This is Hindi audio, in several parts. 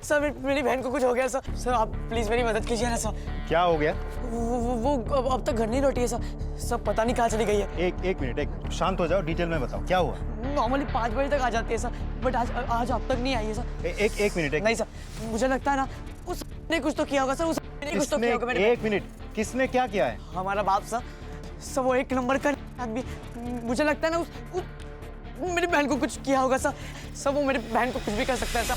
सर मेरी बहन को कुछ हो गया सर। सर आप प्लीज मेरी मदद कीजिए ना सर। क्या हो गया? वो अब तक घर नहीं लौटी है सर। सब पता नहीं कहाँ चली गई है। एक मिनट, एक शांत हो जाओ, डिटेल में बताओ क्या हुआ। नॉर्मली 5 बजे तक आ जाती है सर, बट आज अब तक नहीं आई है सर। एक मिनट। नहीं सर, मुझे लगता है ना उसने कुछ तो किया होगा सर। उसने कुछ तो किया होगा। एक मिनट, किसने क्या किया है? हमारा बाप सर। सर वो 1 नंबर का आदमी। मुझे लगता है ना मेरी बहन को कुछ किया होगा सर। सर वो मेरी बहन को कुछ भी कर सकता है सर।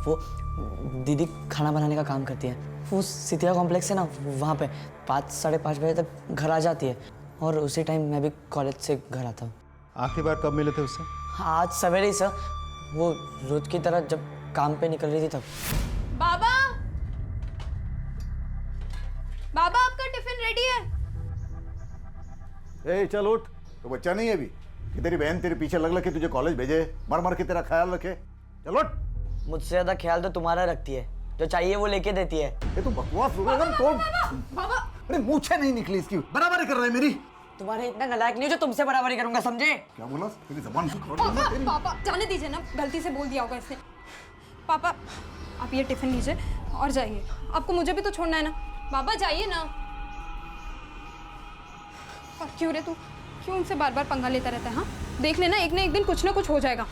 वो दीदी खाना बनाने का काम करती है। वो सितिया कॉम्प्लेक्स है ना, वहाँ पे 5 साढ़े 5 बजे तक घर आ जाती है और उसी टाइम मैं भी कॉलेज से घर आता हूँ। आखिरी बार कब मिले थे उससे? आज सवेरे ही सर, वो रोज की तरह जब काम पे निकल रही थी तब। बाबा, बाबा आपका टिफिन रेडी है। ए चल उठ, तो बच्चा नहीं है अभी कि तेरी बहन तेरे पीछे लग के तुझे कॉलेज भेजे, मर मर के तेरा ख्याल रखे। चल उठ। मुझसे ज्यादा ख्याल तो तुम्हारा रखती है, जो चाहिए वो लेके देती है। ये तो बकवास हो रहा है तो। बाबा, अरे मूछे नहीं निकली इसकी, बराबरी कर रहा है मेरी। तुम्हारे इतना नालायक नहीं हो जो तुमसे बराबरी करूंगा, समझे? क्या बोला? तेरी जबान से पापा, पापा जाने दीजिए ना, गलती से बोल दिया होगा इसने। पापा आप ये टिफिन लीजिए और जाइए, आपको मुझे भी तो छोड़ना है ना। बाबा जाइए ना। और क्यों रे, तू क्यों उनसे बार बार पंगा लेता रहता है? हाँ देख लेना, एक ना एक दिन कुछ ना कुछ हो जाएगा।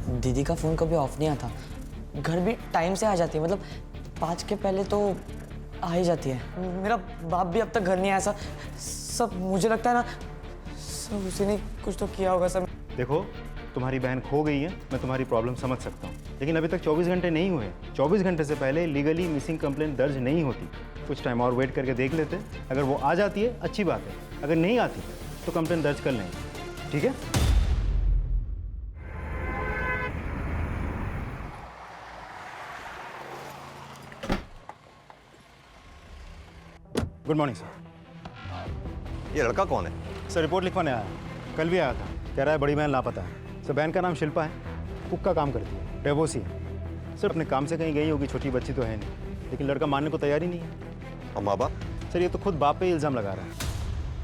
दीदी का फोन कभी ऑफ नहीं आता, घर भी टाइम से आ जाती है, मतलब 5 के पहले तो आ ही जाती है। मेरा बाप भी अब तक घर नहीं आया सर। सब मुझे लगता है ना सब उसी ने कुछ तो किया होगा सर। देखो, तुम्हारी बहन खो गई है, मैं तुम्हारी प्रॉब्लम समझ सकता हूँ, लेकिन अभी तक 24 घंटे नहीं हुए। 24 घंटे से पहले लीगली मिसिंग कंप्लेंट दर्ज नहीं होती। कुछ टाइम और वेट करके देख लेते, अगर वो आ जाती है अच्छी बात है, अगर नहीं आती तो कंप्लेंट दर्ज कर लेंगे, ठीक है? Good morning sir. ये लड़का कौन है? सर रिपोर्ट लिखवाने आया है, कल भी आया था, कह रहा है बड़ी बहन लापता है। सर बहन का नाम शिल्पा है, कुक का काम करती है, डेवोसी है। सर अपने काम से कहीं गई होगी, छोटी बच्ची तो है नहीं, लेकिन लड़का मानने को तैयार ही नहीं है। और माँ बाप? सर ये तो खुद बाप पे इल्ज़ाम लगा रहा है,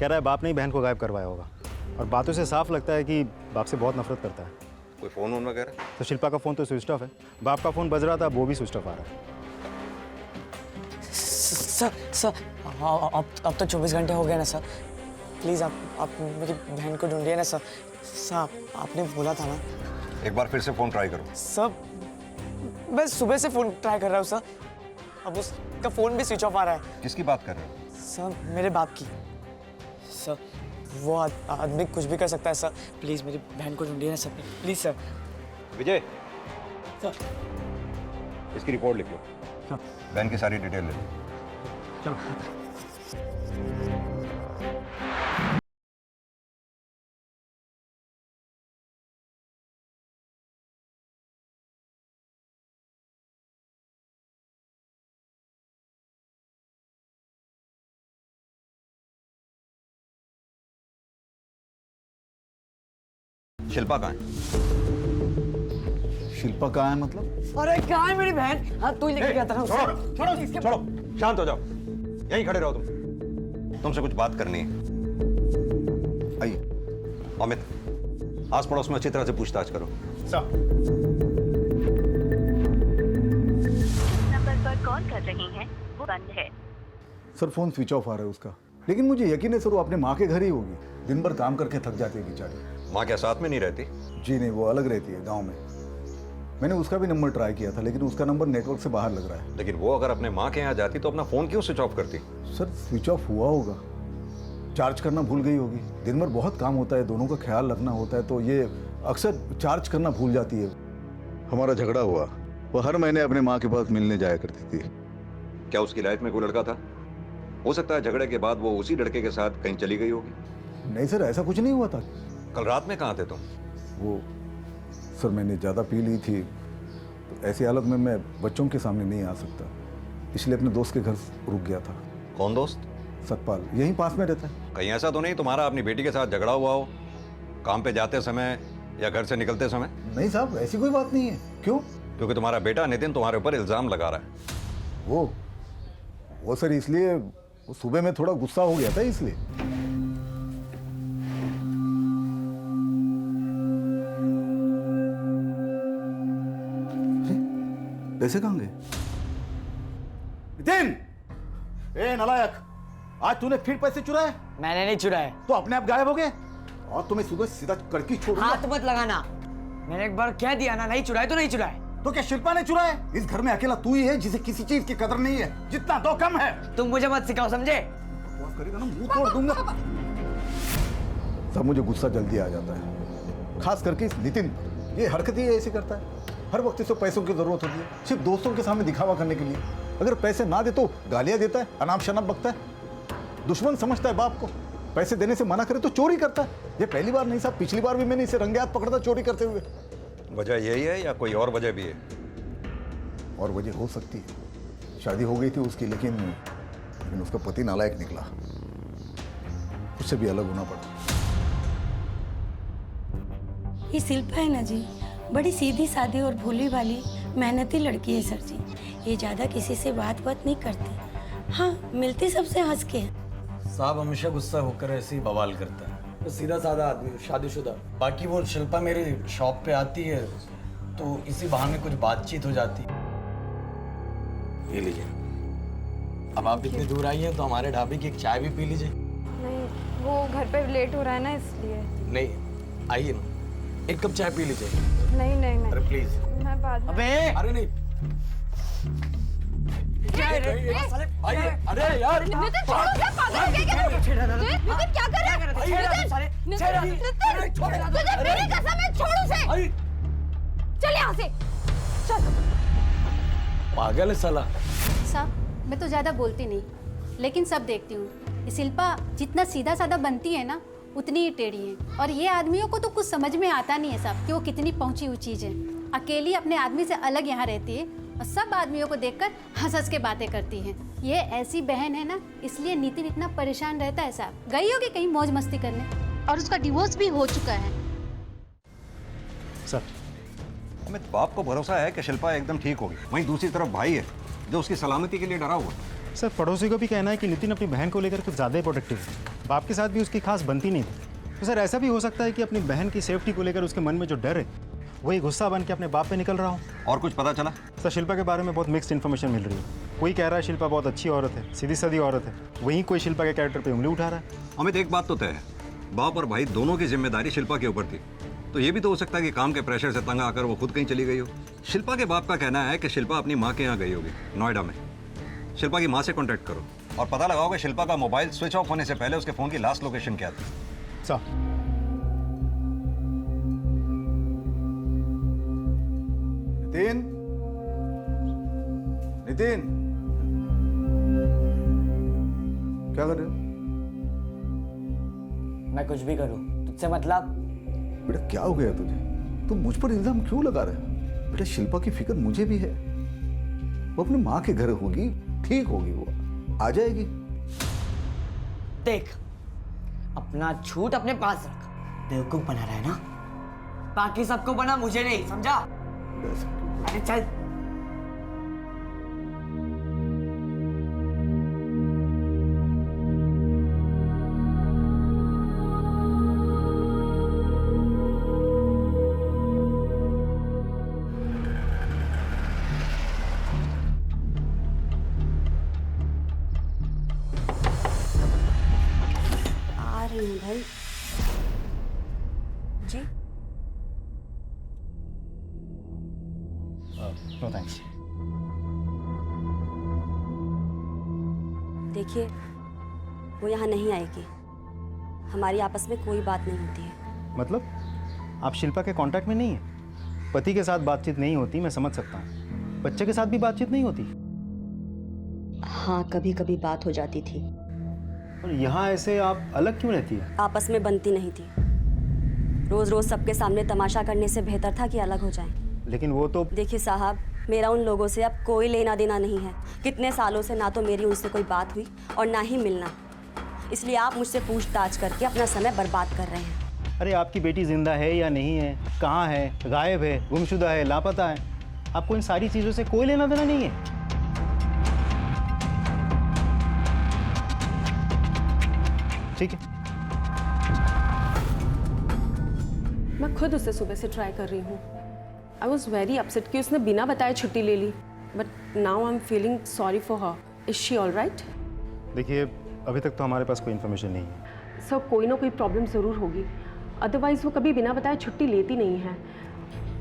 कह रहा है बाप ने ही बहन को गायब करवाया होगा, और बातों से साफ लगता है कि बाप से बहुत नफरत करता है। कोई फ़ोन वोन वगैरह? तो शिल्पा का फ़ोन तो स्विच ऑफ है, बाप का फ़ोन बज रहा था, वो भी स्विच ऑफ आ रहा है। सर अब तो 24 घंटे हो गए ना सर। प्लीज़ आप मेरी बहन को ढूंढिए ना सर। सर आपने बोला था ना। एक बार फिर से फ़ोन ट्राई करो। सर मैं सुबह से फ़ोन ट्राई कर रहा हूँ सर, अब उसका फ़ोन भी स्विच ऑफ आ रहा है। किसकी बात कर रहे हो? सर मेरे बाप की। सर वो आदमी कुछ भी कर सकता है सर, प्लीज़ मेरी बहन को ढूंढिए ना sir, please sir. Vijay, sir इसकी रिपोर्ट लिख लो, बहन की सारी डिटेल ले लो। चलो। शिल्पा कहाँ है? शिल्पा कहाँ है मतलब? अरे कहाँ है मेरी बहन? हाँ तू ही लेके गया था ना उसे। छोड़ो, शांत हो जाओ, यहीं खड़े रहो तुमसे कुछ बात करनी है। आइए। अमित, आस पड़ोस में अच्छी तरह से पूछताछ करो। सर नंबर पर कॉल कर रही हैं वो बंद है। सर फोन स्विच ऑफ आ रहा है उसका, लेकिन मुझे यकीन है सर वो अपने माँ के घर ही होगी। दिन भर काम करके थक जाती है बेचारी। माँ क्या साथ में नहीं रहती? जी नहीं, वो अलग रहती है गांव में। मैंने उसका भी नंबर ट्राई किया था, लेकिन उसका नंबर नेटवर्क से बाहर लग रहा है। लेकिन वो अगर अपने माँ के यहाँ जाती तो अपना फ़ोन क्यों स्विच ऑफ करती? सर स्विच ऑफ हुआ होगा, चार्ज करना भूल गई होगी। दिन भर बहुत काम होता है, दोनों का ख्याल रखना होता है, तो ये अक्सर चार्ज करना भूल जाती है। हमारा झगड़ा हुआ, वो हर महीने अपने माँ के पास मिलने जाया करती थी। क्या उसकी लाइफ में कोई लड़का था? हो सकता है झगड़े के बाद वो उसी लड़के के साथ कहीं चली गई होगी। नहीं सर, ऐसा कुछ नहीं हुआ था। कल रात में कहाँ थे तुम? वो सर मैंने ज़्यादा पी ली थी, तो ऐसी हालत में मैं बच्चों के सामने नहीं आ सकता, इसलिए अपने दोस्त के घर रुक गया था। कौन दोस्त? सतपाल, यहीं पास में रहता है। कहीं ऐसा तो नहीं तुम्हारा अपनी बेटी के साथ झगड़ा हुआ हो, काम पे जाते समय या घर से निकलते समय? नहीं साहब, ऐसी कोई बात नहीं है। क्यों? क्योंकि तुम्हारा बेटा नितिन तुम्हारे ऊपर इल्जाम लगा रहा है। वो सर इसलिए, वो सुबह में थोड़ा गुस्सा हो गया था इसलिए। पैसे कहाँ गए? नितिन! ए नालायक, आज तूने फिर पैसे चुराए? मैंने नहीं चुराए। तो अपने आप गायब हो गए और तुम्हें सुबह सीधा करके छोड़ूंगा। हाथ मत लगाना। मैंने एक बार कह दिया ना, नहीं चुराए तो नहीं चुराए। तो क्या शिल्पा ने चुराए? इस घर में अकेला तू ही है जिसे किसी चीज की कदर नहीं है, जितना दो कम है। तुम मुझे मत सिखाओ, समझे? बकवास करेगा ना मुंह तोड़ दूंगा। सब मुझे गुस्सा जल्दी आ जाता है, खास करके इस नितिन पर। ये हरकत ही ऐसे करता है, हर वक्त इसे पैसों की जरूरत होती है, सिर्फ दोस्तों के सामने दिखावा करने के लिए। अगर पैसे ना दे तो गालियां देता है, अनाप शनाप बकता है, दुश्मन समझता है बाप को। पैसे देने से मना करे तो चोरी करता है। ये पहली बार नहीं साहब, पिछली बार भी मैंने इसे रंगे हाथ पकड़ा था चोरी करते हुए। वजह यही है या कोई और वजह भी है? और वजह हो सकती है, शादी हो गई थी उसकी, लेकिन उसका पति नालायक निकला, उससे भी अलग होना पड़ा। ये शिल्पा है ना जी, बड़ी सीधी सादी और भोली भाली मेहनती लड़की है सर जी। ये ज्यादा किसी से बात नहीं करती। हाँ, मिलती सबसे हंस के है। साहब हमेशा गुस्सा होकर ऐसे ही बवाल करता है। तो सीधा साधा आदमी, शादीशुदा। बाकी वो शिल्पा मेरी शॉप पे आती है तो इसी बहाने कुछ बातचीत हो जाती है। ये लीजिए। अब आप इतनी दूर आई हैं तो हमारे ढाबे की एक चाय भी पी लीजिए। नहीं, वो घर पे लेट हो रहा है ना, इसलिए। नहीं, आइए ना, एक कप चाय पी लीजिए। नहीं नहीं नहीं, अरे प्लीज। मैं बाद में। अबे अरे नहीं भाई, अरे यार नितिन छोड़ो, क्या पागल हो गया क्या? नितिन क्या कर रहा है? तुझे मेरी कसम है, छोड़ उसे। चल यहाँ से, चल। पागल है साला। साहब, मैं तो ज़्यादा बोलती नहीं, लेकिन सब देखती हूँ। ये शिल्पा जितना सीधा साधा बनती है ना, उतनी ही टेढ़ी है। और ये आदमियों को तो कुछ समझ में आता नहीं है साहब कि वो कितनी पहुंची हुई चीज़ है। अकेली अपने आदमी से अलग यहाँ रहती है और सब आदमियों को देखकर हंस हंस के बातें करती है। ये ऐसी बहन है ना, इसलिए नितिन इतना परेशान रहता है साहब। गई होगी कहीं मौज मस्ती करने, और उसका डिवोर्स भी हो चुका है। सर, अमित, बाप को भरोसा है कि शिल्पा एकदम ठीक होगी, वहीं दूसरी तरफ भाई है जो उसकी सलामती के लिए डरा हुआ है। सर, पड़ोसी को भी कहना है कि नितिन अपनी बहन को लेकर कुछ ज़्यादा ही प्रोटेक्टिव है। बाप के साथ भी उसकी खास बनती नहीं थी। तो सर, ऐसा भी हो सकता है कि अपनी बहन की सेफ्टी को लेकर उसके मन में जो डर है वही गुस्सा बन के अपने बाप पे निकल रहा हो। और कुछ पता चला? सर, शिल्पा के बारे में बहुत मिक्स्ड इन्फॉर्मेशन मिल रही है। कोई कह रहा है शिल्पा बहुत अच्छी औरत है, सीधी सादी औरत है, वहीं कोई शिल्पा के कैरेक्टर पे उंगली उठा रहा है। अमित, एक बात तो तय है, बाप और भाई दोनों की जिम्मेदारी शिल्पा के ऊपर थी। तो ये भी तो हो सकता है कि काम के प्रेशर से तंग आकर वो खुद कहीं चली गई हो। शिल्पा के बाप का कहना है कि शिल्पा अपनी माँ के यहाँ गई होगी, नोएडा में। शिल्पा की माँ से कांटेक्ट करो और पता लगाओ कि शिल्पा का मोबाइल स्विच ऑफ होने से पहले उसके फ़ोन की लास्ट लोकेशन क्या थी। सर, नितिन, नितिन, क्या कर रहे हो? मैं कुछ भी करूं, तुझसे मतलब? बेटा क्या हो गया तुझे? तुम मुझ पर इल्जाम क्यों लगा रहे हो? बेटा शिल्पा की फिक्र मुझे भी है। वो अपनी माँ के घर होगी, ठीक होगी, वो आ जाएगी। देख, अपना झूठ अपने पास रख। बेवकूफ बना रहा है ना, बाकी सबको बना, मुझे नहीं, समझा? अरे चल। आ रही हूँ भाई जी। No thanks. देखिए, वो यहाँ नहीं आएगी। हमारी आपस में कोई बात नहीं होती है। मतलब आप शिल्पा के कांटेक्ट में नहीं है? पति के साथ बातचीत नहीं होती, मैं समझ सकता हूँ। बच्चे के साथ भी बातचीत नहीं होती? हाँ, कभी कभी बात हो जाती थी। और यहाँ ऐसे आप अलग क्यों रहती है? आपस में बनती नहीं थी। रोज रोज सबके सामने तमाशा करने से बेहतर था कि अलग हो जाएं। लेकिन वो तो... देखिए साहब, मेरा उन लोगों से अब कोई लेना देना नहीं है। कितने सालों से ना तो मेरी उनसे कोई बात हुई और ना ही मिलना। इसलिए आप मुझसे पूछताछ करके अपना समय बर्बाद कर रहे हैं। अरे आपकी बेटी जिंदा है या नहीं है, कहाँ है, गायब है, गुमशुदा है, लापता है, आपको इन सारी चीज़ों से कोई लेना देना नहीं है। ठीक है, मैं खुद उसे सुबह से ट्राई कर रही हूँ। आई वॉज वेरी अपसेट कि उसने बिना बताए छुट्टी ले ली। but now I'm feeling sorry for her. Is she all right? देखिए अभी तक तो हमारे पास कोई इन्फॉर्मेशन नहीं है। सर कोई ना कोई प्रॉब्लम ज़रूर होगी, अदरवाइज वो कभी बिना बताए छुट्टी लेती नहीं है,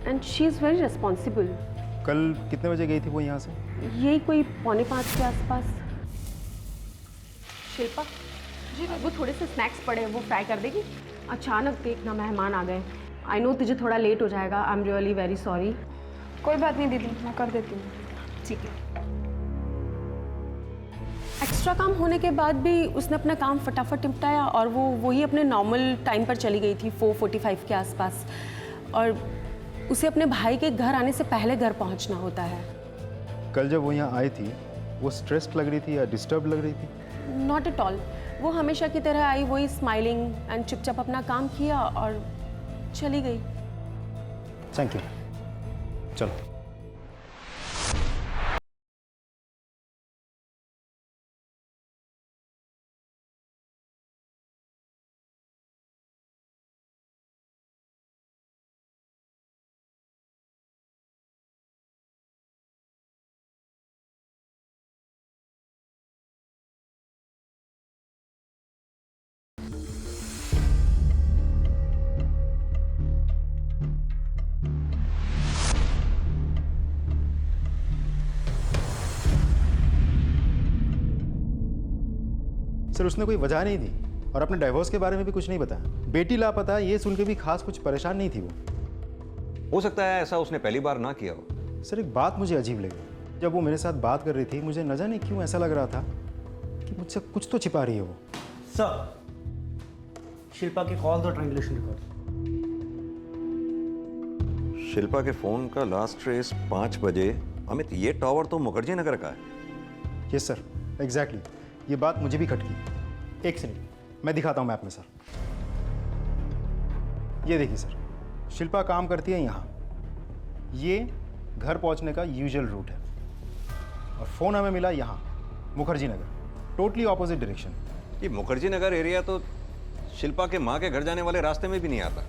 and she is very responsible. कल कितने बजे गई थी वो यहाँ से? यही कोई 4:45 के आसपास। शिल्पा जी, वो थोड़े से स्नैक्स पड़े हैं, वो फ्राई कर देगी। अचानक देखना मेहमान आ गए, आई नो तुझे थोड़ा लेट हो जाएगा, I am really very sorry. कोई बात नहीं दीदी, मैं कर देती हूँ। ठीक है। एक्स्ट्रा काम होने के बाद भी उसने अपना काम फटाफट निपटाया और वो वही अपने नॉर्मल टाइम पर चली गई थी 4:45 के आसपास, और उसे अपने भाई के घर आने से पहले घर पहुंचना होता है। कल जब वो यहाँ आई थी वो स्ट्रेस्ड लग रही थी या डिस्टर्ब लग रही थी? नॉट एट ऑल, वो हमेशा की तरह आई, वही स्माइलिंग एंड चुपचाप अपना काम किया और चली गई। थैंक यू, चलो। सर उसने कोई वजह नहीं दी और अपने डाइवोर्स के बारे में भी कुछ नहीं बताया। बेटी लापता ये सुन के भी खास कुछ परेशान नहीं थी वो। हो सकता है ऐसा उसने पहली बार ना किया हो। सर एक बात मुझे अजीब लगी, जब वो मेरे साथ बात कर रही थी मुझे न जाने क्यों ऐसा लग रहा था कि मुझसे कुछ तो छिपा रही है वो। सर शिल्पा के कॉल और ट्रायंगुलेशन रिकॉर्ड। शिल्पा के फोन का लास्ट ट्रेस 5 बजे। अमित ये टावर तो मुखर्जी नगर का है। Yes sir, exactly. ये बात मुझे भी खटकी। एक सेकंड मैं दिखाता हूँ मैप में सर। ये देखिए सर, शिल्पा काम करती है यहाँ, ये घर पहुँचने का यूजुअल रूट है, और फ़ोन हमें मिला यहाँ Mukherjee Nagar, totally opposite direction. ये मुखर्जी नगर एरिया तो शिल्पा के माँ के घर जाने वाले रास्ते में भी नहीं आता।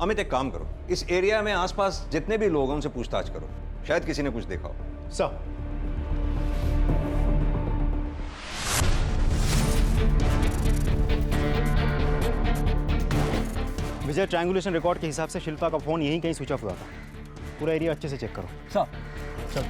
अमित एक काम करो, इस एरिया में आसपास जितने भी लोग हैं उनसे पूछताछ करो, शायद किसी ने कुछ देखा हो। सर विजय, ट्रायंगुलेशन रिकॉर्ड के हिसाब से शिल्पा का फोन यहीं कहीं स्विच ऑफ हुआ था। पूरा एरिया अच्छे से चेक करो। सर सर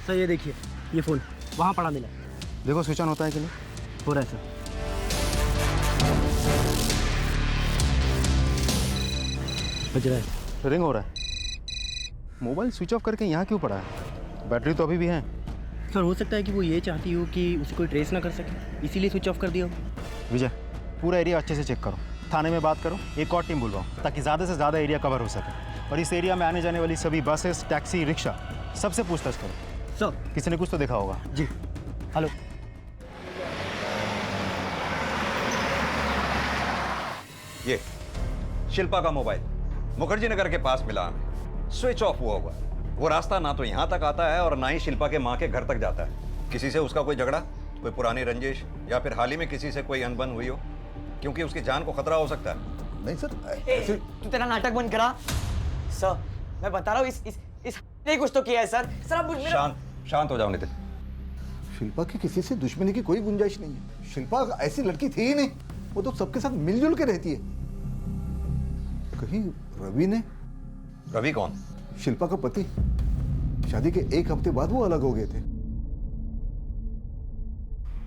सर ये देखिए, ये फोन वहाँ पड़ा मिला। देखो स्विच ऑन होता है कि नहीं। हो रहा है सर। बज रहा है, रिंग हो रहा है। मोबाइल स्विच ऑफ करके यहाँ क्यों पड़ा है? बैटरी तो अभी भी है। सर हो सकता है कि वो ये चाहती हो कि उसे कोई ट्रेस ना कर सके, इसीलिए स्विच ऑफ कर दिया हो। विजय पूरा एरिया अच्छे से चेक करो, थाने में बात करो, एक और टीम बुलवाओ ताकि ज़्यादा से ज़्यादा एरिया कवर हो सके, और इस एरिया में आने जाने वाली सभी बसेस, टैक्सी, रिक्शा सबसे पूछताछ करो। सर किसी ने कुछ तो देखा होगा। जी। हेलो। ये शिल्पा का मोबाइल मुखर्जी नगर के पास मिला हमें, स्विच ऑफ हुआ हुआ। वो रास्ता ना तो यहाँ तक आता है और ना ही शिल्पा के माँ के घर तक जाता है। किसी से उसका कोई झगड़ा, कोई पुरानी रंजिश, या फिर हाल ही में किसी से कोई अनबन हुई हो, क्योंकि उसकी जान को खतरा हो सकता है। नहीं सर, तू तेरा नाटक बंद करा। सर मैं बता रहा हूँ, इस ने कुछ तो किया है सर। सर आप शांत हो जाओ नितिन। शिल्पा की किसी से दुश्मनी की कोई गुंजाइश नहीं है। शिल्पा ऐसी लड़की थी ही नहीं, वो तो सबके साथ मिलजुल के रहती है। कहीं रवि ने? रवि कौन? शिल्पा का पति। शादी के 1 हफ्ते बाद वो अलग हो गए थे।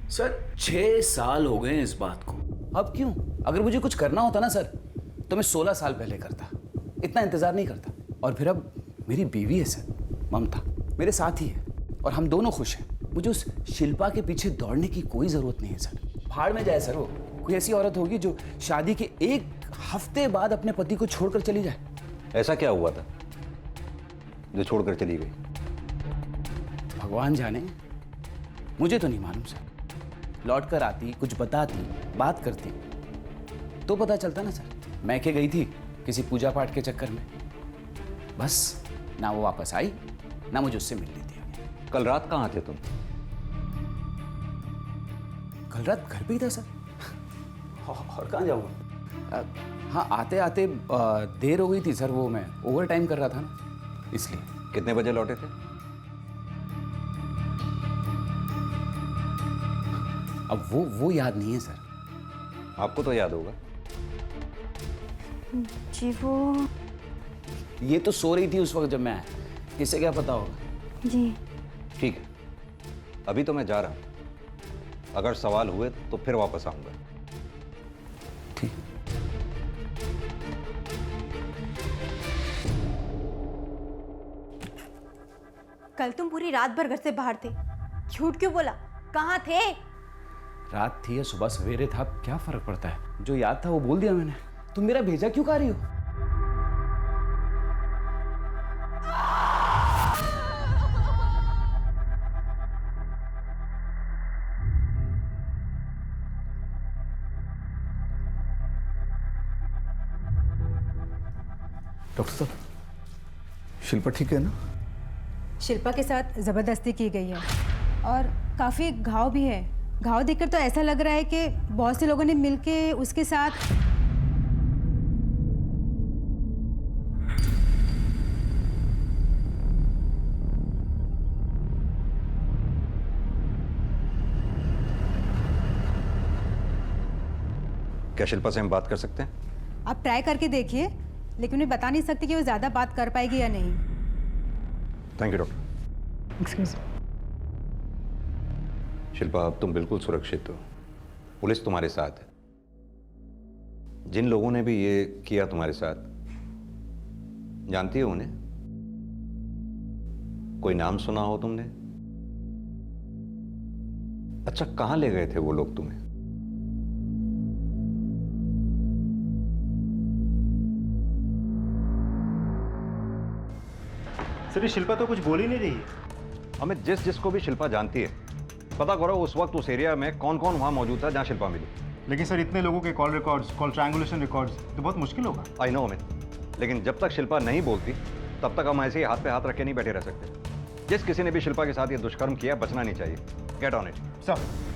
सर 6 साल हो गए इस बात को। अब क्यों? अगर मुझे कुछ करना होता ना सर, तो मैं 16 साल पहले करता, इतना इंतजार नहीं करता। और फिर अब मेरी बीवी है सर, ममता, मेरे साथ ही है और हम दोनों खुश हैं। मुझे उस शिल्पा के पीछे दौड़ने की कोई जरूरत नहीं है सर। भाड़ में जाए सर वो। कोई ऐसी औरत होगी जो शादी के 1 हफ्ते बाद अपने पति को छोड़कर चली जाए। ऐसा क्या हुआ था जो छोड़कर चली गई? भगवान जाने, मुझे तो नहीं मालूम सर। लौट कर आती, कुछ बताती, बात करती, तो पता चलता ना सर। मैं के गई थी किसी पूजा पाठ के चक्कर में, बस ना वो वापस आई ना मुझे उससे मिलने दिया। कल रात कहाँ थे तुम? कल रात घर पे ही था सर। और कहाँ जाऊँगा? हाँ, आते आते देर हो गई थी सर, वो मैं ओवर टाइम कर रहा था ना, इसलिए। कितने बजे लौटे थे? अब वो याद नहीं है सर। आपको तो याद होगा। जी वो ये तो सो रही थी उस वक्त जब मैं आया, किसे क्या पता होगा। जी ठीक है, अभी तो मैं जा रहा हूं, अगर सवाल हुए तो फिर वापस आऊंगा। ठीक। कल तुम पूरी रात भर घर से बाहर थे, झूठ क्यों बोला? कहाँ थे? रात थी या सुबह सवेरे था, क्या फर्क पड़ता है? जो याद था वो बोल दिया मैंने। तुम मेरा भेजा क्यों खा रही हो? डॉक्टर साहब, शिल्पा ठीक है ना? शिल्पा के साथ ज़बरदस्ती की गई है और काफ़ी घाव भी है। घाव देखकर तो ऐसा लग रहा है कि बहुत से लोगों ने मिलके उसके साथ। क्या शिल्पा से हम बात कर सकते हैं? आप ट्राई करके देखिए, लेकिन मैं बता नहीं सकती कि वो ज़्यादा बात कर पाएगी या नहीं। Thank you doctor. Excuse. Shilpa, अब तुम बिल्कुल सुरक्षित हो, पुलिस तुम्हारे साथ है। जिन लोगों ने भी ये किया तुम्हारे साथ, जानती हो उन्हें? कोई नाम सुना हो तुमने? अच्छा, कहां ले गए थे वो लोग तुम्हें? सर, ये शिल्पा तो कुछ बोल ही नहीं रही है। हमें जिसको भी शिल्पा जानती है, पता करो उस वक्त उस एरिया में कौन कौन वहां मौजूद था जहां शिल्पा मिली। लेकिन सर, इतने लोगों के call records, call triangulation records, तो बहुत मुश्किल होगा। आई नो अमित, लेकिन जब तक शिल्पा नहीं बोलती तब तक हम ऐसे ही हाथ पे हाथ रख के नहीं बैठे रह सकते। जिस किसी ने भी शिल्पा के साथ ये दुष्कर्म किया, बचना नहीं चाहिए। Get on it sir.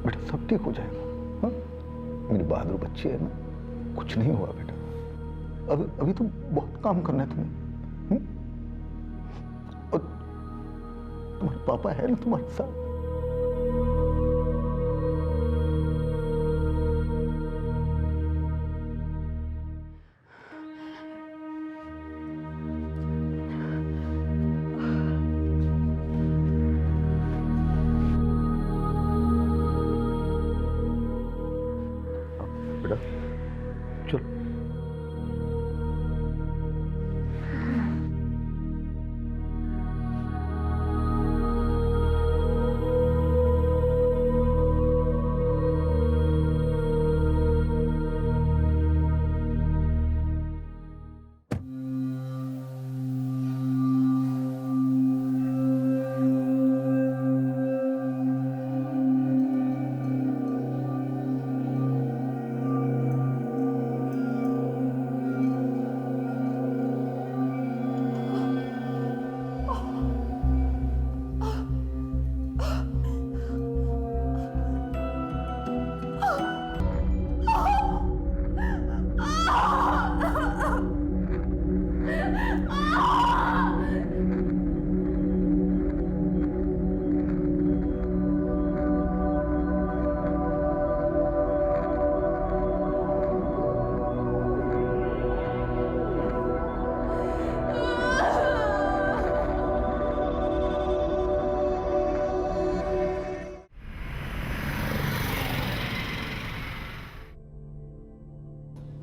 बेटा सब ठीक हो जाएगा। हाँ, मेरी बहादुर बच्ची है ना, कुछ नहीं हुआ बेटा। अभी तो बहुत काम करना है तुम्हें। और तुम्हारे पापा है ना तुम्हारे साथ। बेटा चलो।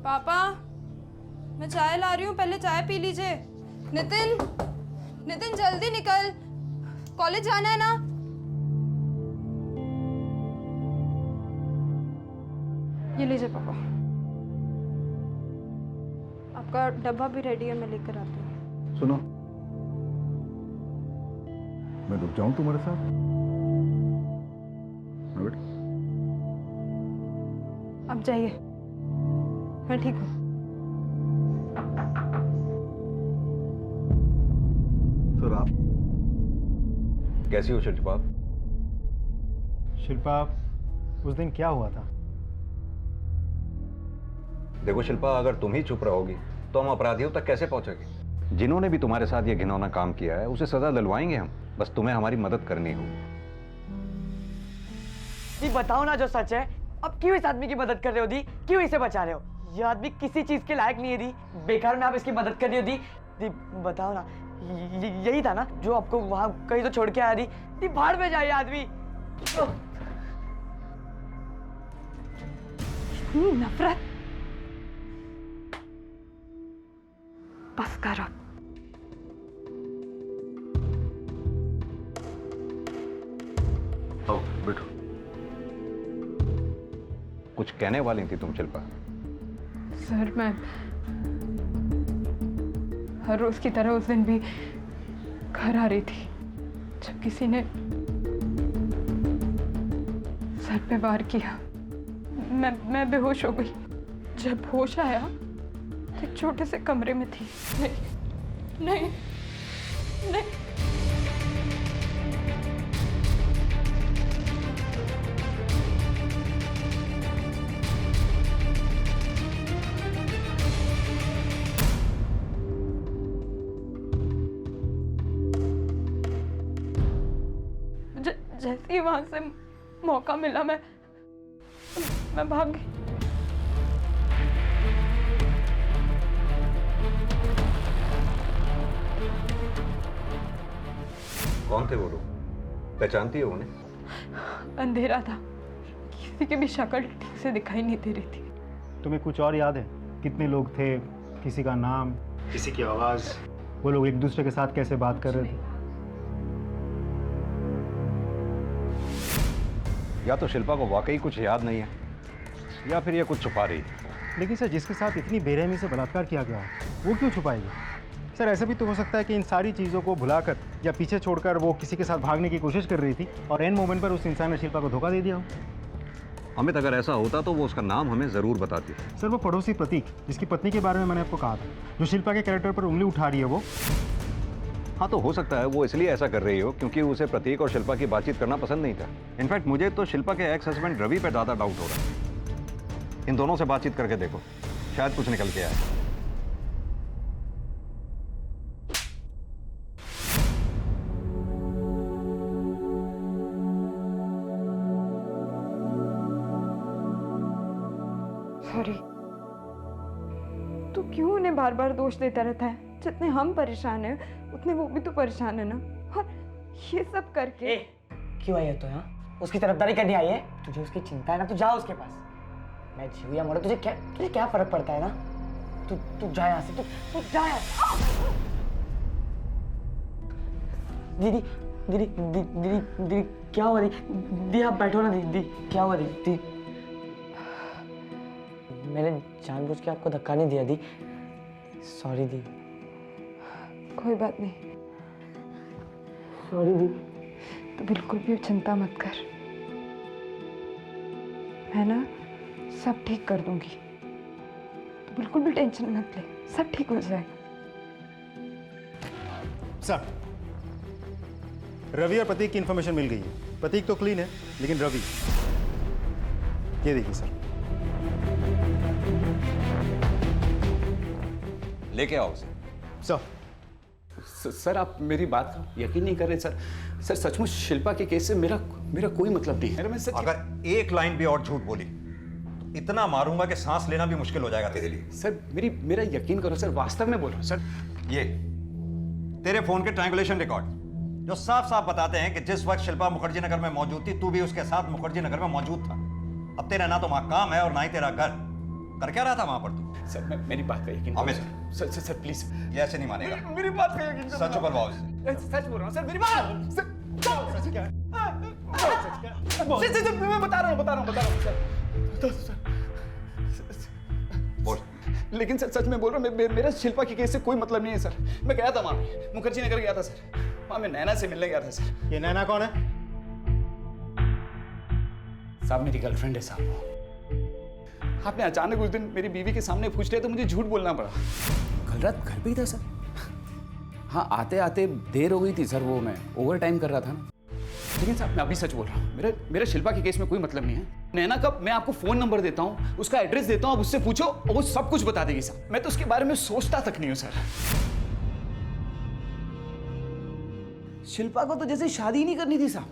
पापा, मैं चाय ला रही हूँ, पहले चाय पी लीजिए। नितिन, नितिन जल्दी निकल, कॉलेज जाना है ना। ये लीजिए पापा, आपका डब्बा भी रेडी है, मैं लेकर आती हूँ। सुनो, मैं रुक जाऊं तुम्हारे साथ? हाँ बेटा। अब जाइए, मैं ठीक हूँ। सर आप कैसी हो शिल्पा? शिल्पा, उस दिन क्या हुआ था? देखो शिल्पा, अगर तुम ही चुप रहोगी तो हम अपराधियों तक कैसे पहुंचेंगे? जिन्होंने भी तुम्हारे साथ ये घिनौना काम किया है उसे सजा दिलवाएंगे हम। बस तुम्हें हमारी मदद करनी होगी। दी बताओ ना जो सच है। अब क्यों इस आदमी की मदद कर रहे हो दी? क्यों इसे बचा रहे हो? ये आदमी किसी चीज के लायक नहीं है दी। बेकार में आप इसकी मदद कर रही हो दी। दी बताओ ना, यही था ना जो आपको वहां कहीं तो छोड़ के आया दी? दी भाड़ में जाए आदमी। इतनी नफरत, बस करो। आओ बैठो। कुछ कहने वाली थी तुम शिल्पा? सर, मैं हर रोज की तरह उस दिन भी घर आ रही थी जब किसी ने सर पे वार किया। मैं बेहोश हो गई। जब होश आया तो एक छोटे से कमरे में थी। नहीं नहीं नहीं, जैसे ही वहां से मौका मिला मैं भाग गई। कौन थे वो लोग? पहचानती हो उन्हें? अंधेरा था, किसी की भी शक्ल ठीक से दिखाई नहीं दे रही थी। तुम्हें कुछ और याद है? कितने लोग थे? किसी का नाम, किसी की आवाज? वो लोग एक दूसरे के साथ कैसे बात कर रहे थे? या तो शिल्पा को वाकई कुछ याद नहीं है या फिर ये कुछ छुपा रही है। लेकिन सर, जिसके साथ इतनी बेरहमी से बलात्कार किया गया वो क्यों छुपाएगी? सर, ऐसा भी तो हो सकता है कि इन सारी चीज़ों को भुलाकर या पीछे छोड़कर वो किसी के साथ भागने की कोशिश कर रही थी और एन मोमेंट पर उस इंसान ने शिल्पा को धोखा दे दिया हो। अमित, अगर ऐसा होता तो वो उसका नाम हमें ज़रूर बताती। सर, वो पड़ोसी प्रतीक, जिसकी पत्नी के बारे में मैंने आपको कहा था, जो शिल्पा के कैरेक्टर पर उंगली उठा रही है वो। हाँ, तो हो सकता है वो इसलिए ऐसा कर रही हो क्योंकि उसे प्रतीक और शिल्पा की बातचीत करना पसंद नहीं था। इनफैक्ट मुझे तो शिल्पा के एक्स हस्बैंड रवि पर ज़्यादा डाउट हो रहा है। इन दोनों से बातचीत करके देखो, शायद कुछ निकल के आए। सॉरी। तू क्यों उन्हें बार बार दोष देता रहता है? जितने हम परेशान हैं उतने वो भी तो परेशान है ना। और ये सब करके क्यों आई है तो यहाँ? उसकी तरफदारी करने आई है? तुझे उसकी चिंता है ना, तू जा उसके पास। मैं जीव या मरो, तुझे क्या फर्क पड़ता है ना? तू जा यहाँ से, तू जा यहाँ से। दीदी दीदी दीदी दीदी क्या हुआ दीदी? आप बैठो ना दीदी। क्या हुआ दीदी? मैंने जानबूझ के आपको धक्का नहीं दिया दी। सॉरी दी। कोई बात नहीं। सॉरी दी। तो बिल्कुल भी चिंता मत कर, मैं ना सब ठीक कर दूंगी। तो बिल्कुल भी टेंशन मत ले, सब ठीक हो जाएगा। सर, रवि और प्रतीक की इंफॉर्मेशन मिल गई है। प्रतीक तो क्लीन है, लेकिन रवि, ये देखिए सर। लेके आओ उसे। सर, आप मेरी बात का यकीन नहीं कर रहे सर। सर, सचमुच शिल्पा के केस से मेरा कोई मतलब नहीं है। मैं सच... अगर एक लाइन भी और झूठ बोली तो इतना मारूंगा कि सांस लेना भी मुश्किल हो जाएगा तेरे लिए। सर, मेरा यकीन करो सर, वास्तव में बोल रहा हूं सर। ये तेरे फोन के ट्रायंगुलेशन रिकॉर्ड जो साफ साफ बताते हैं कि जिस वक्त शिल्पा मुखर्जी नगर में मौजूद थी, तू भी उसके साथ मुखर्जी नगर में मौजूद था। अब तेरा ना तो वहां काम है और ना ही तेरा घर। कर क्या रहा था वहां पर तू? सर, मेरी बात का यकीन अमित, सर प्लीज। ये ऐसे नहीं मानेगा। मेरी बात का यकीन सच बोलवाओ इससे। सच बोल रहा हूँ सर, मेरी बात। सच क्या? मैं बता रहा हूँ सर। बोल। लेकिन सर सच में बोल रहा हूँ, मेरा शिल्पा के केस से कोई मतलब नहीं है सर। मैं गया था वहाँ पे, मुखर्जी नगर गया था सर। वहाँ मैं नैना से मिलने गया था सर। ये नैना कौन है? साहब मेरी गर्लफ्रेंड है साहब। आपने अचानक उस दिन मेरी बीवी के सामने पूछ लिया तो मुझे झूठ बोलना पड़ा। कल रात घर पे ही था सर। हाँ, आते आते देर हो गई थी सर, वो मैं ओवर टाइम कर रहा था ना। लेकिन साहब मैं अभी सच बोल रहा हूँ, मेरा शिल्पा के केस में कोई मतलब नहीं है। नैना का मैं आपको फोन नंबर देता हूँ, उसका एड्रेस देता हूँ, आप उससे पूछो और वो सब कुछ बता देगी साहब। मैं तो उसके बारे में सोचता तक नहीं हूँ सर। शिल्पा को तो जैसे शादी ही नहीं करनी थी साहब,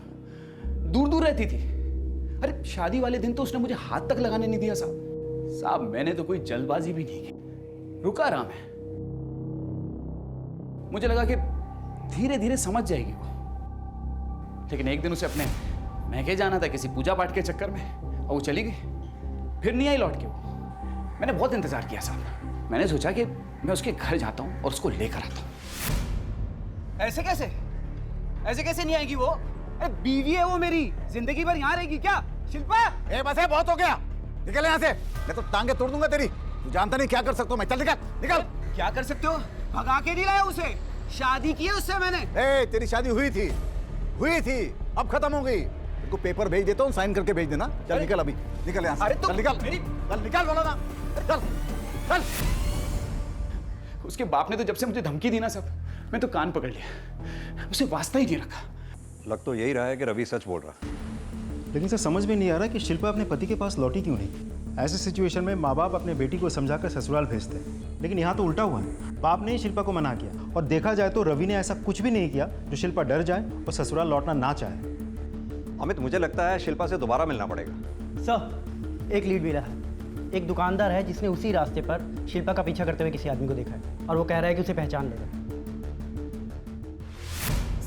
दूर दूर रहती थी। अरे शादी वाले दिन तो उसने मुझे हाथ तक लगाने नहीं दिया साहब। साहब मैंने तो कोई जल्दबाजी भी नहीं की, रुका रहा मैं। मुझे लगा कि धीरे धीरे समझ जाएगी वो, लेकिन एक दिन उसे अपने मैके जाना था किसी पूजा पाठ के चक्कर में और वो चली गई, फिर नहीं आई लौट के वो। मैंने बहुत इंतजार किया साहब। मैंने सोचा कि मैं उसके घर जाता हूं और उसको लेकर आता हूं। ऐसे कैसे नहीं आएगी वो? अरे बीवी है वो मेरी, जिंदगी भर यहाँ रहेगी क्या? शिल्पा बस है, बहुत हो गया, निकल यहाँ से, मैं तो टांगे तोड़ दूंगा तेरी। तू जानता नहीं क्या कर सकता हूँ मैं। चल निकल। क्या कर सकते हो? भगा के नहीं लाया उसे, शादी की है उससे मैंने। तेरी शादी हुई थी, अब खत्म हो गई। तुमको पेपर भेज देता हूँ, साइन करके भेज देना। चल निकल, अभी निकल यहाँ से। अरे तो निकल बोला ना, चल। उसके बाप ने तो जब से मुझे धमकी दी ना सब, मैं तो कान पकड़ लिया, उसे वास्ता ही नहीं रखा। लग तो यही रहा है कि रवि सच बोल रहा है। लेकिन सर समझ में नहीं आ रहा कि शिल्पा अपने पति के पास लौटी क्यों नहीं। ऐसे सिचुएशन में माँ बाप अपने बेटी को समझाकर ससुराल भेजते हैं, लेकिन यहाँ तो उल्टा हुआ है। बाप ने ही शिल्पा को मना किया, और देखा जाए तो रवि ने ऐसा कुछ भी नहीं किया जो शिल्पा डर जाए और ससुराल लौटना ना चाहे। अमित, मुझे लगता है शिल्पा से दोबारा मिलना पड़ेगा। सर एक लीड मिला है। एक दुकानदार है जिसने उसी रास्ते पर शिल्पा का पीछा करते हुए किसी आदमी को देखा है, और वो कह रहा है कि उसे पहचान लेगा।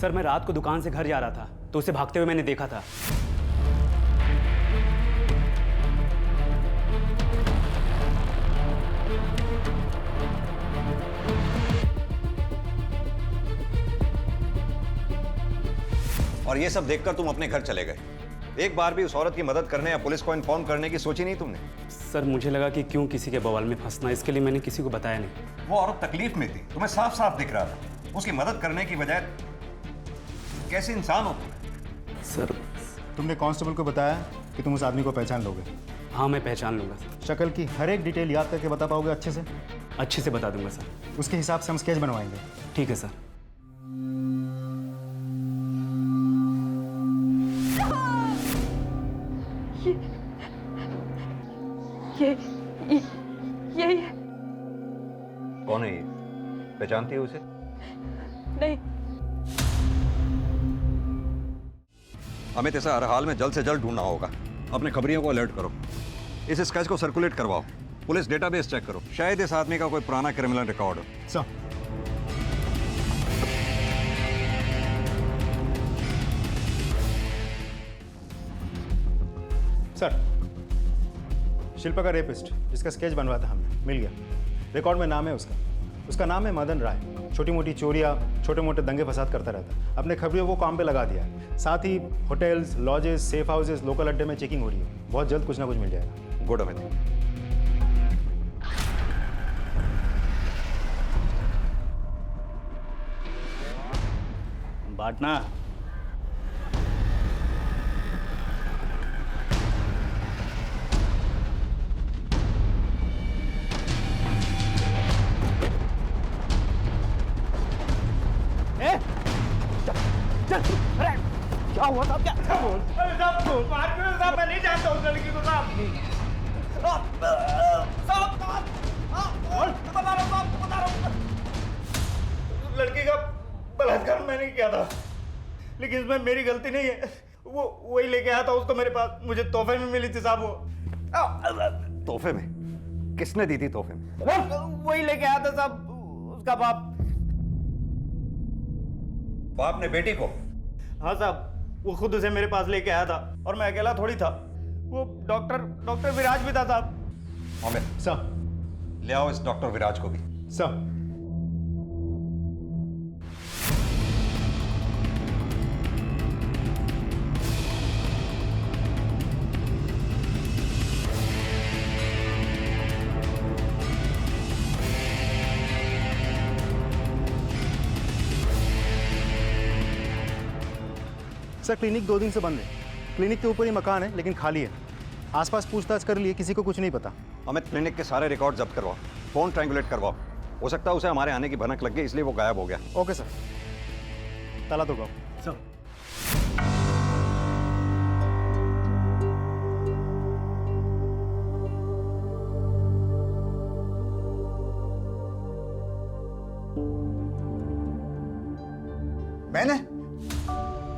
सर मैं रात को दुकान से घर जा रहा था तो उसे भागते हुए मैंने देखा था। और ये सब देखकर तुम अपने घर चले गए। एक बार भी उस औरत की मदद करने या पुलिस को इन्फॉर्म करने की सोची नहीं तुमने? सर मुझे लगा कि क्यों किसी के बवाल में फंसना, इसके लिए मैंने किसी को बताया नहीं। वो औरत तकलीफ में थी, तुम्हें साफ साफ दिख रहा था। उसकी मदद करने की बजाय कैसे इंसान हो तुम? सर तुमने कांस्टेबल को बताया कि तुम उस आदमी को पहचान लोगे? हाँ मैं पहचान लूँगा। शक्ल की हर एक डिटेल याद करके बता पाओगे अच्छे से? अच्छे से बता दूंगा सर। उसके हिसाब से हम स्केच बनवाएंगे। ठीक है सर। यही है। कौन है ये? पहचानती है उसे? नहीं। अमित, इसे हर हाल में जल्द से जल्द ढूंढना होगा। अपने खबरियों को अलर्ट करो, इस स्केच को सर्कुलेट करवाओ, पुलिस डेटाबेस चेक करो, शायद इस आदमी का कोई पुराना क्रिमिनल रिकॉर्ड हो। सर शिल्पा का रेपिस्ट जिसका स्केच बनवाया था हमने, मिल गया। रिकॉर्ड में नाम है उसका नाम है मदन राय। छोटी मोटी चोरियाँ, छोटे मोटे दंगे फसाद करता रहता है। अपने खबरियों को काम पे लगा दिया है। साथ ही hotels, lodges, safe houses, local अड्डे में चेकिंग हो रही है। बहुत जल्द कुछ ना कुछ मिल जाएगा। गुड अमित। बांटना। क्या हुआ साहब? क्या साहब मैं नहीं जानता उस लड़की को साहब। लड़की का बलात्कार मैंने किया था, लेकिन इसमें मेरी गलती नहीं है। वो वही लेके आया था उसको मेरे पास, मुझे तोहफे में मिली थी साहब। वो तोहफे में? किसने दी थी तोहफे में? वही लेके आया था साहब, उसका बाप। बाप ने बेटी को? हाँ साहब, वो खुद उसे मेरे पास लेके आया था और मैं अकेला थोड़ी था। वो डॉक्टर विराज भी था साहब। अमित सर, ले आओ इस डॉक्टर विराज को भी। सर सर क्लिनिक 2 दिन से बंद है। क्लिनिक के ऊपर ही मकान है लेकिन खाली है। आसपास पूछताछ कर लिए, किसी को कुछ नहीं पता। अमित, क्लिनिक के सारे रिकॉर्ड जब्त करवाओ, फोन ट्रायंगुलेट करवाओ। हो सकता है उसे हमारे आने की भनक लग गई इसलिए वो गायब हो गया। ओके सर, ताला तो सर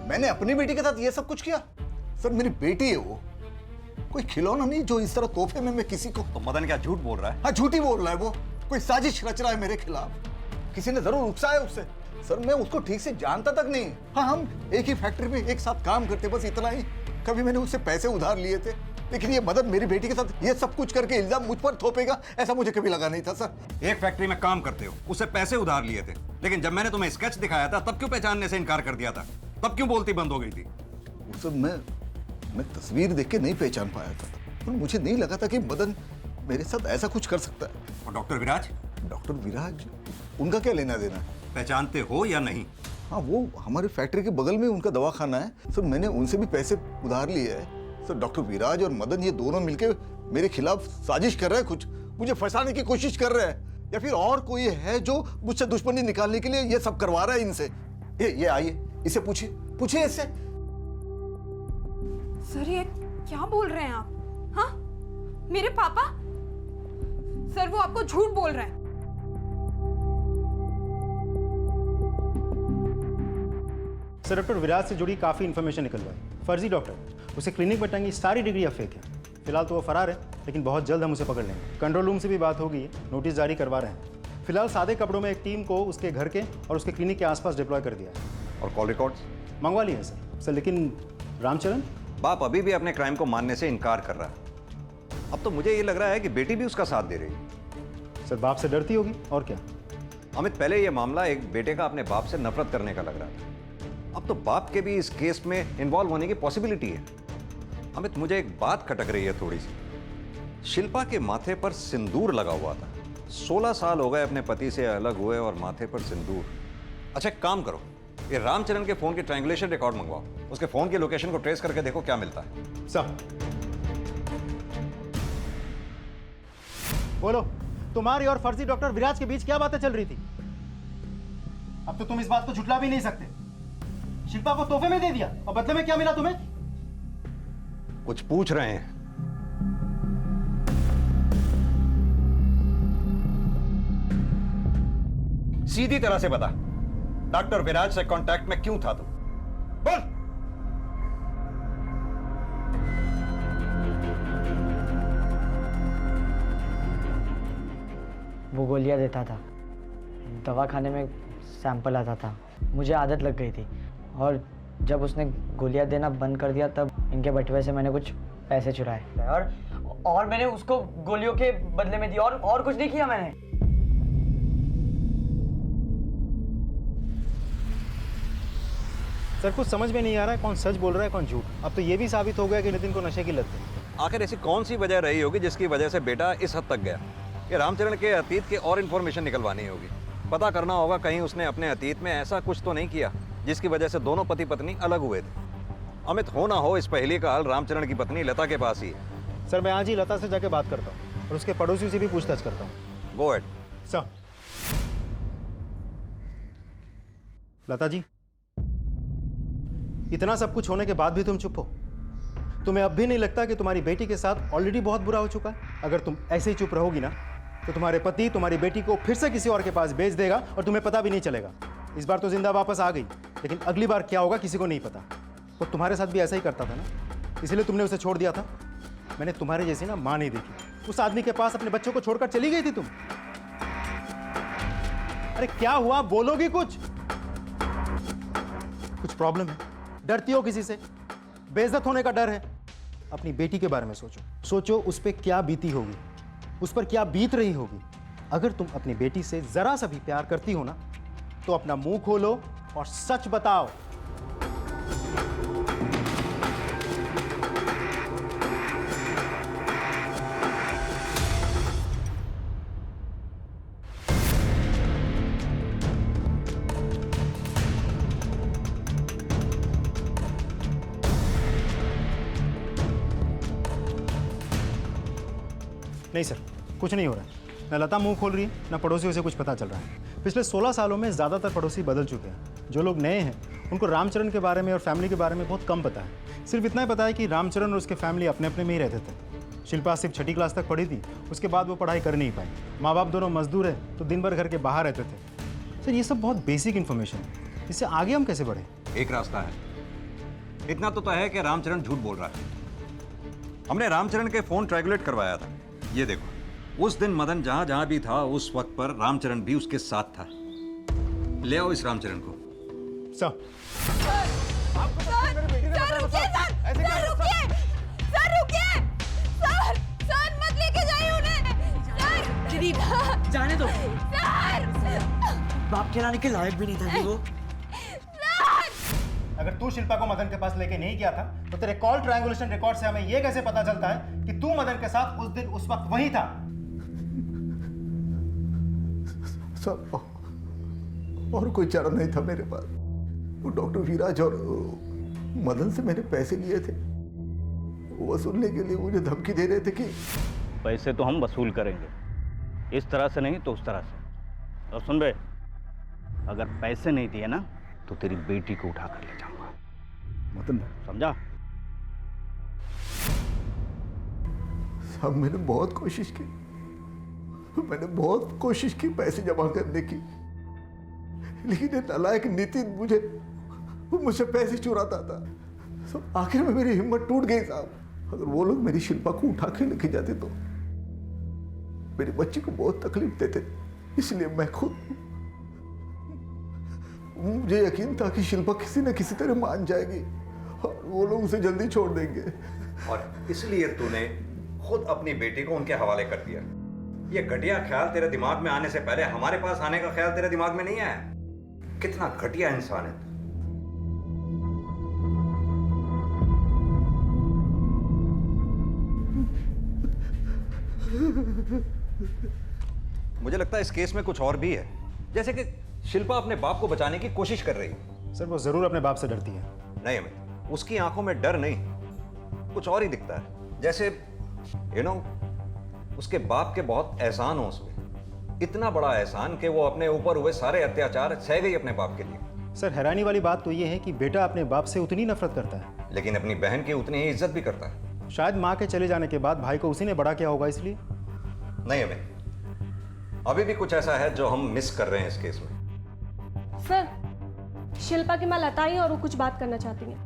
मैंने अपनी बेटी के साथ ये सब कुछ किया? सर मेरी बेटी है वो, कोई खिलौना नहीं जो इस तरह तोहफे में मैं किसी को। तो मदन क्या झूठ बोल रहा है? हाँ झूठ ही बोल रहा है वो, कोई साजिश रच रहा है मेरे खिलाफ। किसी ने जरूर उकसाया उससे। सर मैं उसको ठीक से जानता तक नहीं। हाँ हम एक ही फैक्ट्री में एक साथ काम करते, बस इतना ही। कभी मैंने उससे पैसे उधार लिए थे, लेकिन ये मदन मेरी बेटी के साथ ये सब कुछ करके इल्जाम मुझ पर थोपेगा ऐसा मुझे कभी लगा नहीं था सर। एक फैक्ट्री में काम करते हो, उससे पैसे उधार लिए थे, लेकिन जब मैंने तुम्हें स्केच दिखाया था तब क्यों पहचानने से इनकार कर दिया था? तब क्यों बोलती बंद हो गई थी? सर मैं तस्वीर देख के नहीं पहचान पाया था, और मुझे नहीं लगा था कि मदन मेरे साथ ऐसा कुछ कर सकता है। और डॉक्टर विराज? डॉक्टर विराज, उनका क्या लेना देना? पहचानते हो या नहीं? हाँ वो हमारी फैक्ट्री के बगल में उनका दवाखाना है सर, मैंने उनसे भी पैसे उधार लिए हैं सर। डॉक्टर विराज और मदन ये दोनों मिलके मेरे खिलाफ साजिश कर रहे हैं, कुछ मुझे फंसाने की कोशिश कर रहे हैं, या फिर और कोई है जो मुझसे दुश्मनी निकालने के लिए ये सब करवा रहा है इनसे। ये आइए, इसे पूछिए इससे। सर ये क्या बोल रहे हैं आप? हाँ मेरे पापा? सर वो आपको झूठ बोल रहे हैं। सर डॉक्टर विराज से जुड़ी काफ़ी इन्फॉर्मेशन निकलवाई। फर्जी डॉक्टर, उसे क्लिनिक में टंगी सारी डिग्री अब फेक है। फिलहाल तो वो फरार है, लेकिन बहुत जल्द हम उसे पकड़ लेंगे। कंट्रोल रूम से भी बात हो गई है, नोटिस जारी करवा रहे हैं। फिलहाल सादे कपड़ों में एक टीम को उसके घर के और उसके क्लिनिक के आसपास डिप्लॉय कर दिया है। और कॉल रिकॉर्ड्स मंगवा लिए हैं सर। लेकिन रामचरण? बाप अभी भी अपने क्राइम को मानने से इनकार कर रहा है। अब तो मुझे ये लग रहा है कि बेटी भी उसका साथ दे रही है। सर बाप से डरती होगी और क्या। अमित, पहले ये मामला एक बेटे का अपने बाप से नफरत करने का लग रहा था, अब तो बाप के भी इस केस में इन्वॉल्व होने की पॉसिबिलिटी है। अमित, मुझे एक बात खटक रही है थोड़ी सी। शिल्पा के माथे पर सिंदूर लगा हुआ था। 16 साल हो गए अपने पति से अलग हुए और माथे पर सिंदूर। अच्छा एक काम करो, ये रामचरण के फोन के ट्रायंगुलेशन रिकॉर्ड मंगवाओ, उसके फोन की लोकेशन को ट्रेस करके देखो क्या मिलता है। सब बोलो, तुम्हारी और फर्जी डॉक्टर विराज के बीच क्या बातें चल रही थी? अब तो तुम इस बात को झुठला भी नहीं सकते। शिल्पा को तोहफे में दे दिया और बदले में क्या मिला तुम्हें? कुछ पूछ रहे हैं? सीधी तरह से बता, डॉक्टर विराज से कांटेक्ट में क्यों था तू? बोल। वो गोलियां देता था, दवाखाने में सैंपल आता था, मुझे आदत लग गई थी, और जब उसने गोलियां देना बंद कर दिया तब इनके बटुए से मैंने कुछ पैसे चुराए और मैंने उसको गोलियों के बदले में दी, और कुछ नहीं किया मैंने। सर कुछ समझ में नहीं आ रहा है कौन सच बोल रहा है कौन झूठ। अब तो ये भी साबित हो गया कि नितिन को नशे की लत है। आखिर ऐसी कौन सी वजह रही होगी जिसकी वजह से बेटा इस हद तक गया? ये रामचरण के अतीत की और इन्फॉर्मेशन निकलवानी होगी, पता करना होगा कहीं उसने अपने अतीत में ऐसा कुछ तो नहीं किया जिसकी वजह से दोनों पति पत्नी अलग हुए थे। अमित, हो ना हो इस पहेली का हल रामचरण की पत्नी लता के पास ही है। सर मैं आज ही लता से जाके बात करता हूँ और उसके पड़ोसी से भी पूछताछ करता हूँ। Go at sir. Lata ji, इतना सब कुछ होने के बाद भी तुम चुप हो? तुम्हें अब भी नहीं लगता कि तुम्हारी बेटी के साथ ऑलरेडी बहुत बुरा हो चुका है? अगर तुम ऐसे ही चुप रहोगी ना तो तुम्हारे पति तुम्हारी बेटी को फिर से किसी और के पास भेज देगा और तुम्हें पता भी नहीं चलेगा। इस बार तो जिंदा वापस आ गई, लेकिन अगली बार क्या होगा किसी को नहीं पता। तो तुम्हारे साथ भी ऐसा ही करता था ना, इसलिए तुमने उसे छोड़ दिया था। मैंने तुम्हारे जैसी ना माँ नहीं देखी। उस आदमी के पास अपने बच्चों को छोड़कर चली गई थी तुम। अरे क्या हुआ, बोलोगी कुछ? कुछ प्रॉब्लम है? डरती हो किसी से? बेइज्जत होने का डर है? अपनी बेटी के बारे में सोचो, सोचो उस पर क्या बीती होगी, उस पर क्या बीत रही होगी। अगर तुम अपनी बेटी से जरा सा भी प्यार करती हो ना तो अपना मुंह खोलो और सच बताओ। नहीं सर, कुछ नहीं हो रहा है। न लता मुंह खोल रही है, न पड़ोसियों से कुछ पता चल रहा है। पिछले 16 सालों में ज़्यादातर पड़ोसी बदल चुके हैं। जो लोग नए हैं उनको रामचरण के बारे में और फैमिली के बारे में बहुत कम पता है। सिर्फ इतना ही पता है कि रामचरण और उसके फैमिली अपने अपने में ही रहते थे। शिल्पा सिर्फ 6ठी क्लास तक पढ़ी थी, उसके बाद वो पढ़ाई कर नहीं पाई। माँ बाप दोनों मजदूर हैं तो दिन भर घर के बाहर रहते थे। सर ये सब बहुत बेसिक इन्फॉर्मेशन है, इससे आगे हम कैसे बढ़े? एक रास्ता है, इतना तो तय है कि रामचरण झूठ बोल रहा है। हमने रामचरण के फोन ट्रायंगुलेट करवाया था। ये देखो, उस दिन मदन जहां जहां भी था उस वक्त पर रामचरण भी उसके साथ था। ले आओ इस रामचरण को। सर जाने दो। बाप खिलाने के लायक भी नहीं था वो। अगर तू शिल्पा को मदन के पास लेके नहीं गया था तो तेरे कॉल ट्रायंगुलेशन रिकॉर्ड से हमें ये कैसे पता चलता है कि तू मदन के साथ उस दिन उस वक्त वहीं था? सर और कोई चारा नहीं था मेरे पास। वो डॉक्टर विराज और मदन से मैंने पैसे लिए थे। वो वसूलने के लिए मुझे धमकी दे रहे थे कि पैसे तो हम वसूल करेंगे, इस तरह से नहीं तो उस तरह से। और सुन बे, अगर पैसे नहीं दिए ना तो तेरी बेटी को उठा कर ले जाऊंगा। मदन समझा? सब मैंने बहुत कोशिश की, मैंने बहुत कोशिश की पैसे जमा करने की, लेकिन ये नालायक नितिन मुझसे पैसे चुराता था। तो आखिर में मेरी हिम्मत टूट गई साहब। अगर वो लोग मेरी शिल्पा को उठा के लेके जाते तो मेरी बच्ची को बहुत तकलीफ देते, इसलिए मैं खुद, मुझे यकीन था कि शिल्पा किसी न किसी तरह मान जाएगी और वो लोग उसे जल्दी छोड़ देंगे। और इसलिए तूने खुद अपनी बेटी को उनके हवाले कर दिया। ये घटिया ख्याल तेरे दिमाग में आने से पहले हमारे पास आने का ख्याल तेरे दिमाग में नहीं आया? कितना घटिया इंसान है। मुझे लगता है इस केस में कुछ और भी है, जैसे कि शिल्पा अपने बाप को बचाने की कोशिश कर रही है। सर वो जरूर अपने बाप से डरती है। नहीं अमित, उसकी आंखों में डर नहीं, कुछ और ही दिखता है। जैसे उसके बाप के बहुत एहसान हो उस पे, इतना बड़ा एहसान कि वो अपने ऊपर हुए सारे अत्याचार सह गई अपने बाप के लिए। सर हैरानी वाली बात तो ये है कि बेटा अपने बाप से उतनी नफरत करता है, लेकिन अपनी बहन की उतनी ही इज्जत भी करता है। शायद माँ के चले जाने के बाद भाई को उसी ने बड़ा किया होगा इसलिए। नहीं अमित, अभी भी कुछ ऐसा है जो हम मिस कर रहे हैं इस केस में। सर, शिल्पा की मां लताई और वो कुछ बात करना चाहती हैं।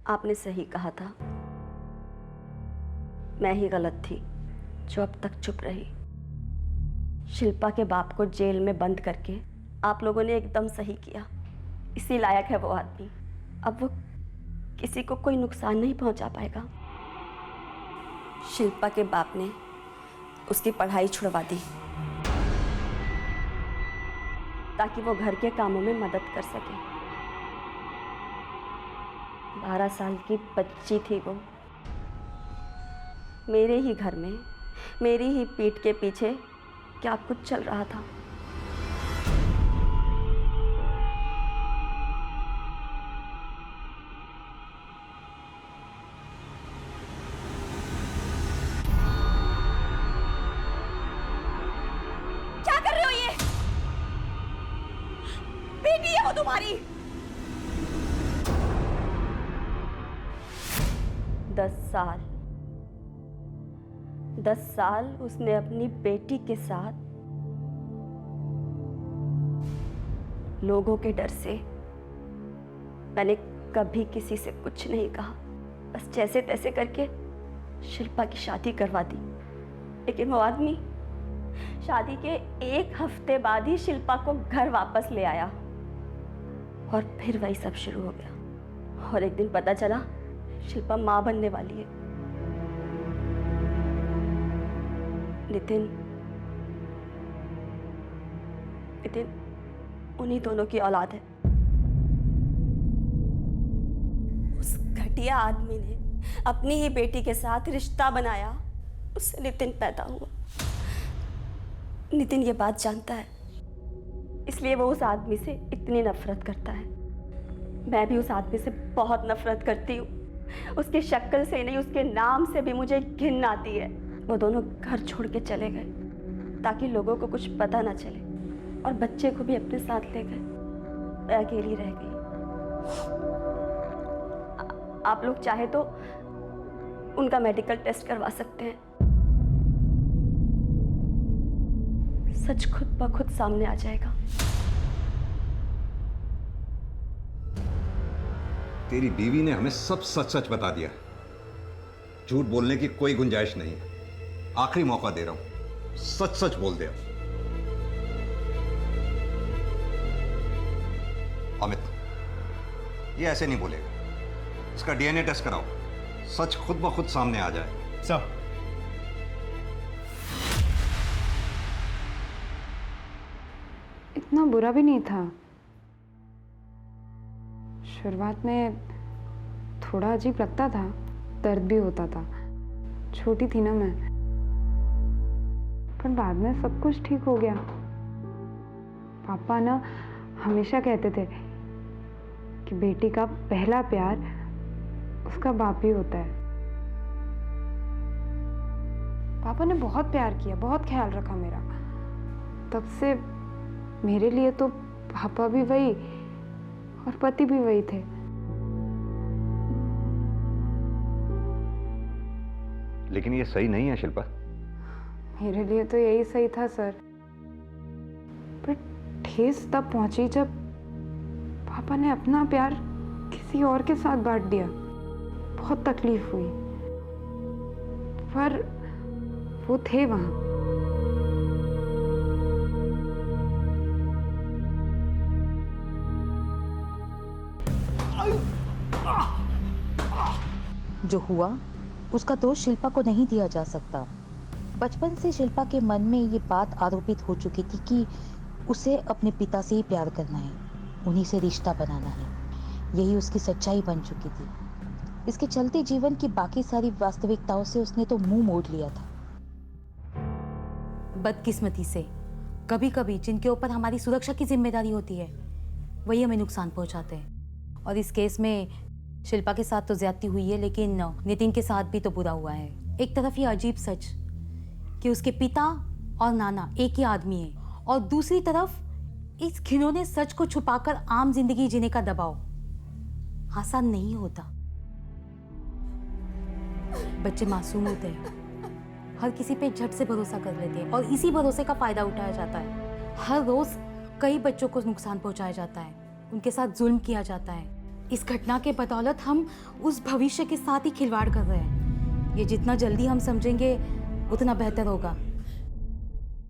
आपने सही कहा था, मैं ही गलत थी जो अब तक चुप रही। शिल्पा के बाप को जेल में बंद करके आप लोगों ने एकदम सही किया। इसी लायक है वो आदमी। अब वो किसी को कोई नुकसान नहीं पहुंचा पाएगा। शिल्पा के बाप ने उसकी पढ़ाई छुड़वा दी ताकि वो घर के कामों में मदद कर सके। 12 साल की बच्ची थी वो। मेरे ही घर में, मेरी ही पीठ के पीछे क्या कुछ चल रहा था। क्या कर रहे हो ये? बेटी है वो तुम्हारी। 10 साल उसने अपनी बेटी के साथ लोगों के डर से, मैंने कभी किसी से कुछ नहीं कहा, बस जैसे तैसे करके शिल्पा की शादी करवा दी। लेकिन वो आदमी शादी के 1 हफ्ते बाद ही शिल्पा को घर वापस ले आया और फिर वही सब शुरू हो गया। और एक दिन पता चला शिल्पा मां बनने वाली है। नितिन उन्हीं दोनों की औलाद है। उस घटिया आदमी ने अपनी ही बेटी के साथ रिश्ता बनाया, उससे नितिन पैदा हुआ। नितिन ये बात जानता है, इसलिए वो उस आदमी से इतनी नफरत करता है। मैं भी उस आदमी से बहुत नफरत करती हूँ, उसकी शक्ल से नहीं, उसके नाम से भी मुझे घिन आती है। वो दोनों घर छोड़ के चले गए ताकि लोगों को कुछ पता ना चले, और बच्चे को भी अपने साथ ले गए। मैं अकेली रह गई। आप लोग चाहे तो उनका मेडिकल टेस्ट करवा सकते हैं। सच खुद ब खुद सामने आ जाएगा। तेरी बीवी ने हमें सब सच सच बता दिया। झूठ बोलने की कोई गुंजाइश नहीं है। आखिरी मौका दे रहा हूं, सच सच बोल दे। अमित, ये ऐसे नहीं बोलेगा। इसका डीएनए टेस्ट कराओ, सच खुद ब खुद सामने आ जाए। सर, इतना बुरा भी नहीं था। शुरुआत में थोड़ा अजीब लगता था, दर्द भी होता था। छोटी थी ना मैं, पर बाद में सब कुछ ठीक हो गया। पापा ना हमेशा कहते थे कि बेटी का पहला प्यार उसका बाप ही होता है। पापा ने बहुत प्यार किया, बहुत ख्याल रखा मेरा। तब से मेरे लिए तो पापा भी वही और पति भी वही थे। लेकिन ये सही नहीं है शिल्पा। मेरे लिए तो यही सही था सर, पर ठेस तब पहुंची जब पापा ने अपना प्यार किसी और के साथ बांट दिया। बहुत तकलीफ हुई, पर वो थे वहां। जो हुआ उसका दोष शिल्पा को नहीं दिया जा सकता। बचपन से शिल्पा के मन में ये बात आरोपित हो चुकी थी कि उसे अपने पिता से ही प्यार करना है, उन्हीं से रिश्ता बनाना है। यही उसकी सच्चाई बन चुकी थी। इसके चलते जीवन की बाकी सारी वास्तविकताओं से उसने तो मुंह मोड़ लिया था। बदकिस्मती से कभी कभी जिनके ऊपर हमारी सुरक्षा की जिम्मेदारी होती है वही हमें नुकसान पहुंचाते हैं। और इस केस में शिल्पा के साथ तो ज्यादती हुई है, लेकिन नितिन के साथ भी तो बुरा हुआ है। एक तरफ ये अजीब सच कि उसके पिता और नाना एक ही आदमी है, और दूसरी तरफ इस घिनौने सच को छुपाकर आम जिंदगी जीने का दबाव आसान नहीं होता। बच्चे मासूम होते हैं, हर किसी पे झट से भरोसा कर लेते हैं और इसी भरोसे का फायदा उठाया जाता है। हर रोज कई बच्चों को नुकसान पहुंचाया जाता है, उनके साथ जुल्म किया जाता है। इस घटना के बदौलत हम उस भविष्य के साथ ही खिलवाड़ कर रहे हैं। ये जितना जल्दी हम समझेंगे उतना बेहतर होगा।